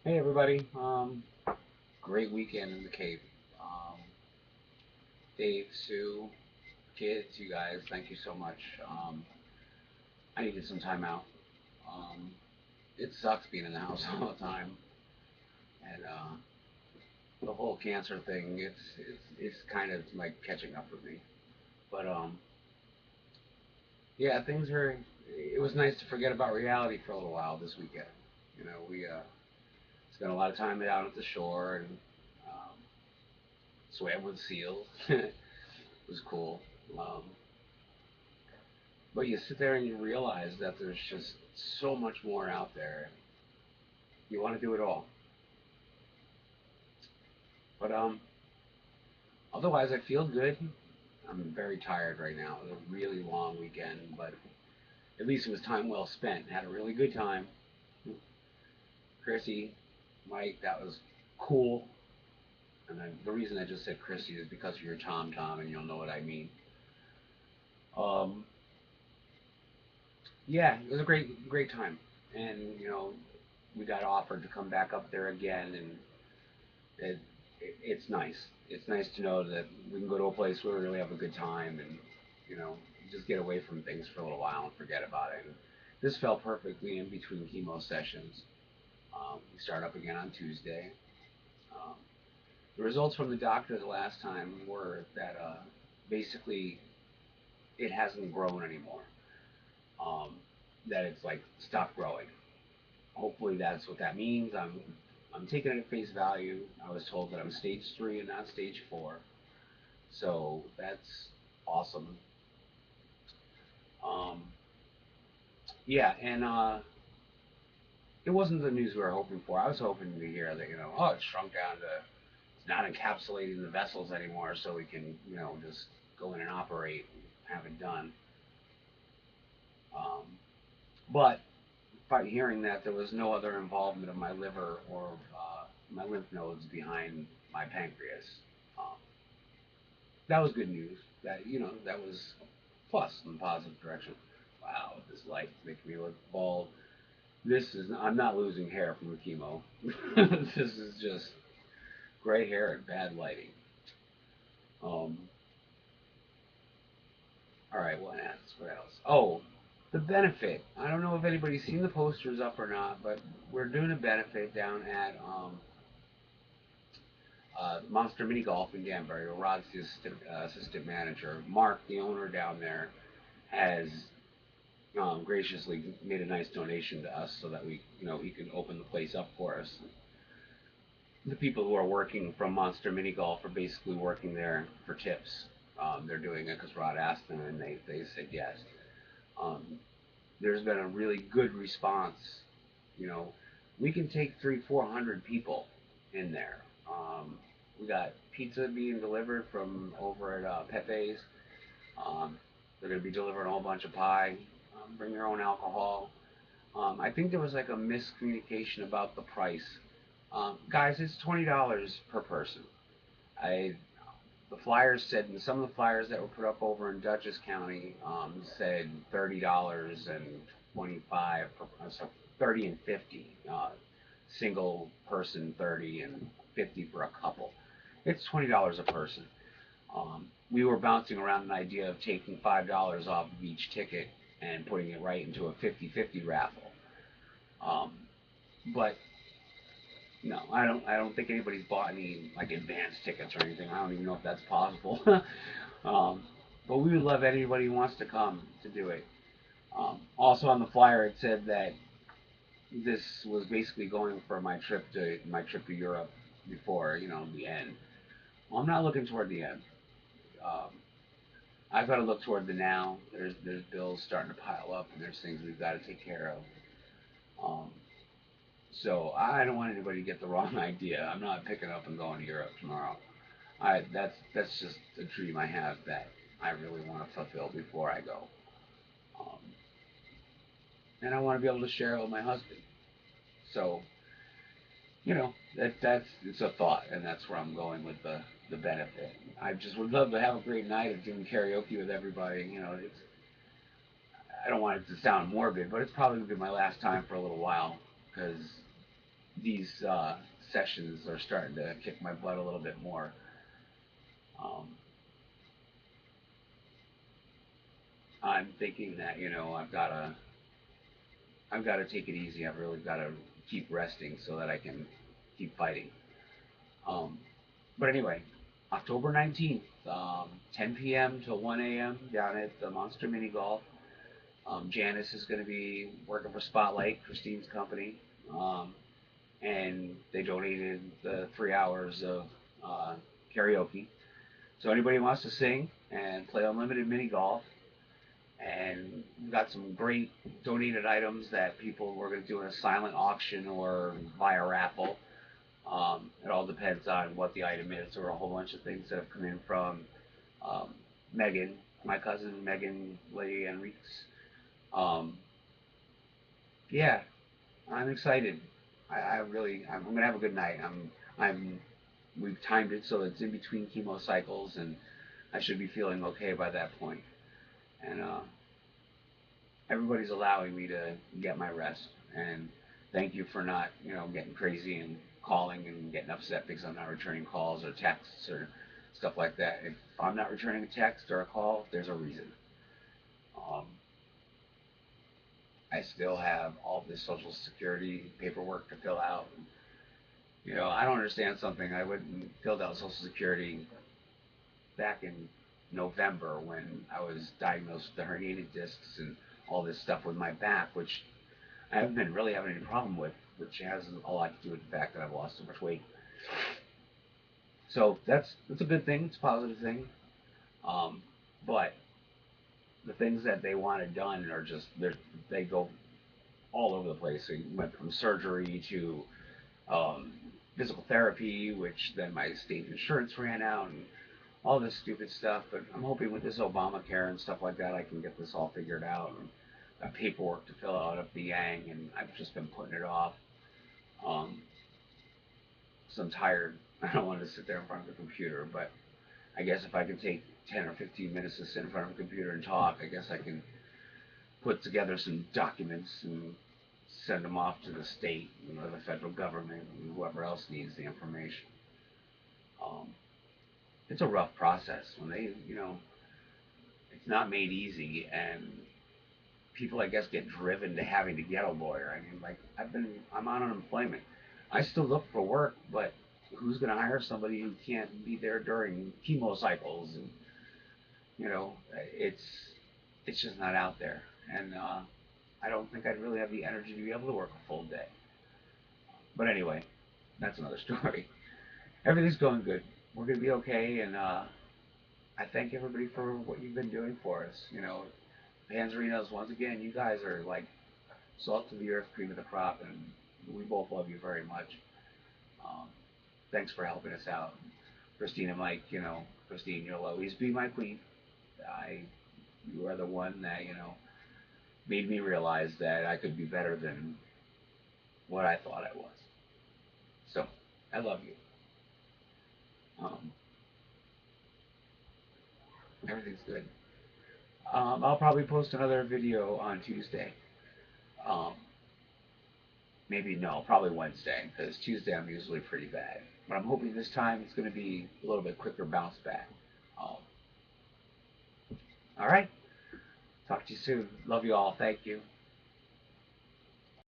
Hey everybody, great weekend in the Cape. Um, Dave, Sue, kids, you guys, thank you so much. I needed some time out. Um, it sucks being in the house all the time, and the whole cancer thing, it's kind of like catching up with me. But yeah, things are. It was nice to forget about reality for a little while this weekend. We spent a lot of time out at the shore and um, swam with seals. It was cool. Um, But you sit there and you realize that there's just so much more out there. You want to do it all. But otherwise, I feel good. I'm very tired right now. It was a really long weekend, but at least it was time well spent. Had a really good time. Chrissy, Mike, that was cool. And then the reason I just said Chrissy is because of your Tom Tom, and you'll know what I mean. Um, yeah, it was a great time. And we got offered to come back up there again, and it, it's nice. It's nice to know that we can go to a place where we really have a good time and you know just get away from things for a little while and forget about it. And this fell perfectly in between chemo sessions. We start up again on Tuesday. Um, the results from the doctor the last time were that basically it hasn't grown anymore. Um, that it's like stopped growing. Hopefully that's what that means. I'm taking it at face value. I was told that I'm stage 3 and not stage 4, so that's awesome. Um, yeah, and it wasn't the news we were hoping for. I was hoping to hear that oh, it's shrunk down to it's not encapsulating the vessels anymore, so we can just go in and operate and have it done. Um, but by hearing that there was no other involvement of my liver or my lymph nodes behind my pancreas. Um, that was good news. That was plus in the positive direction. Wow, this light is making me look bald. I'm not losing hair from the chemo. This is just gray hair and bad lighting. Um, all right, what else? What else? Oh, the benefit. I don't know if anybody's seen the posters up or not, but we're doing a benefit down at Monster Mini Golf in Danbury. Rod's the assistant manager. Mark, the owner down there, has graciously made a nice donation to us so that he can open the place up for us. The people who are working from Monster Mini Golf are basically working there for tips. They're doing it because Rod asked them, and they said yes. Um, there's been a really good response. You know, we can take 400 people in there. We got pizza being delivered from over at Pepe's. Um, they're going to be delivering a whole bunch of pie. Bring your own alcohol. I think there was like a miscommunication about the price. Guys, it's $20 per person. I the flyers said, and some of the flyers that were put up over in Dutchess County said $30 and 25, so 30 and 50, single person 30 and 50 for a couple. It's $20 a person. We were bouncing around an idea of taking $5 off of each ticket and putting it right into a 50-50 raffle. Um, but no, I don't think anybody's bought any like advance tickets or anything. I don't even know if that's possible. um, but we would love anybody who wants to come to do it. Also on the flyer, it said that this was basically going for my trip to Europe before the end. Well, I'm not looking toward the end. Um, I've got to look toward the now. There's bills starting to pile up, and there's things we've got to take care of. So I don't want anybody to get the wrong idea. I'm not picking up and going to Europe tomorrow. That's just a dream I have that I really want to fulfill before I go. Um, and I want to be able to share it with my husband. So that's it's a thought, and that's where I'm going with the benefit. I just would love to have a great night of doing karaoke with everybody. I don't want it to sound morbid, but it's probably gonna be my last time for a little while because these sessions are starting to kick my butt a little bit more. Um, I'm thinking that, you know, I've got to take it easy. I've really got to keep resting so that I can keep fighting. Um, but anyway, October 19th, 10 p.m. to 1 a.m. down at the Monster Mini Golf. Janice is going to be working for Spotlight, Christine's company, and they donated the 3 hours of uh, karaoke. So anybody who wants to sing and play unlimited mini golf, and we've got some great donated items that people were going to do in a silent auction or via raffle. It all depends on what the item is. There were a whole bunch of things that have come in from um, Megan, my cousin Megan Lady Enriquez. Um, yeah, I'm excited. I'm gonna have a good night. We've timed it so it's in between chemo cycles, and I should be feeling okay by that point. And everybody's allowing me to get my rest. And thank you for not, you know, getting crazy and calling and getting upset because I'm not returning calls or texts or stuff like that. If I'm not returning a text or a call, there's a reason. Um, I still have all this Social Security paperwork to fill out. You know, I don't understand something. I went and filled out Social Security back in November when I was diagnosed with the herniated discs and all this stuff with my back, which I haven't been really having any problem with, which has a lot to do with the fact that I've lost so much weight. So that's a good thing. It's a positive thing. Um, but the things that they wanted done are just they go all over the place. So you went from surgery to um, physical therapy, which then my state insurance ran out, and all this stupid stuff. But I'm hoping with this Obamacare and stuff like that, I can get this all figured out. And got paperwork to fill out up the yang, and I've just been putting it off. Um, so I'm tired. I don't want to sit there in front of the computer, but I guess if I can take 10 or 15 minutes to sit in front of a computer and talk, I guess I can put together some documents and send them off to the state, you know, the federal government, and whoever else needs the information. Um, it's a rough process when they, you know, it's not made easy, and people, I guess, get driven to having to get a lawyer. I mean, like, I'm on unemployment. I still look for work, but who's going to hire somebody who can't be there during chemo cycles? And, you know, it's just not out there. And I don't think I'd really have the energy to be able to work a full day. But anyway, that's another story. Everything's going good. We're going to be okay, and I thank everybody for what you've been doing for us. You know, Panzerinos, once again, you guys are like salt to the earth, cream of the crop, and we both love you very much. Um, thanks for helping us out. Christine and Mike, you know, Christine, you'll always be my queen. You are the one that, you know, made me realize that I could be better than what I thought I was. So, I love you. Um, everything's good. I'll probably post another video on Tuesday. Um, maybe no, probably Wednesday, because Tuesday I'm usually pretty bad. But I'm hoping this time it's going to be a little bit quicker bounce back. All right. Talk to you soon. Love you all. Thank you.